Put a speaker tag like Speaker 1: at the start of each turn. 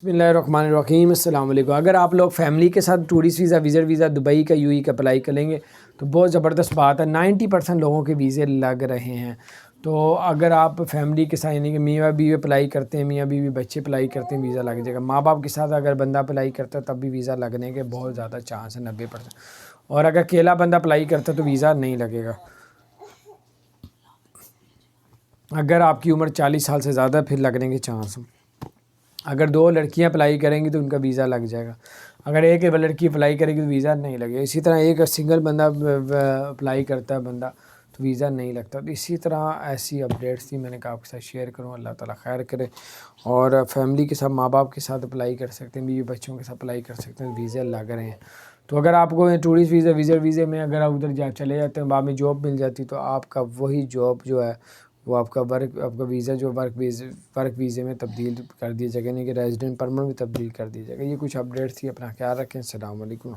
Speaker 1: बिस्मिल्लाहिर्रहमानिर्रहीम। अस्सलाम वालेकुम। अगर आप लोग फैमिली के साथ tourist visa, visit visa Dubai का, यूएई का अप्लाई करेंगे तो बहुत ज़बरदस्त बात है। 90% लोगों के वीज़े लग रहे हैं। तो अगर आप फैमिली के साथ यानी कि मियाँ बीवी अप्लाई करते हैं, मियाँ बीवी बच्चे अप्लाई करते हैं, वीज़ा लग जाएगा। माँ बाप के साथ अगर बंदा अप्लाई करता है तब भी वीज़ा लगने के बहुत ज़्यादा चांस है, 90%। और अगर अकेला बंदा अप्लाई करता है तो वीज़ा नहीं लगेगा। अगर आपकी उम्र 40 साल से ज़्यादा फिर लगने के चांस हैं। अगर 2 लड़कियां अप्लाई करेंगी तो उनका वीज़ा लग जाएगा। अगर एक लड़की अप्लाई करेगी तो वीज़ा नहीं लगेगा। इसी तरह एक सिंगल बंदा अप्लाई करता है बंदा तो वीज़ा नहीं लगता। तो इसी तरह ऐसी अपडेट्स थी, मैंने कहा आपके साथ शेयर करूँ। अल्लाह ताला खैर करे। और फैमिली के साथ, माँ बाप के साथ अप्लाई कर सकते हैं, बीवी बच्चों के साथ अप्लाई कर सकते हैं, वीज़े लग रहे हैं। तो अगर आपको टूरिस्ट वीज़ा, विज़िट वीज़े में अगर आप उधर चले जाते हैं, बाद में जॉब मिल जाती तो आपका वही जॉब जो है वो आपका वीज़ा जो वर्क वीज़े में तब्दील कर दिया जाएगा, यानी कि रेजिडेंट परमानेंट में तब्दील कर दिया जाएगा। ये कुछ अपडेट्स थी। अपना ख्याल रखें। अस्सलाम वालेकुम।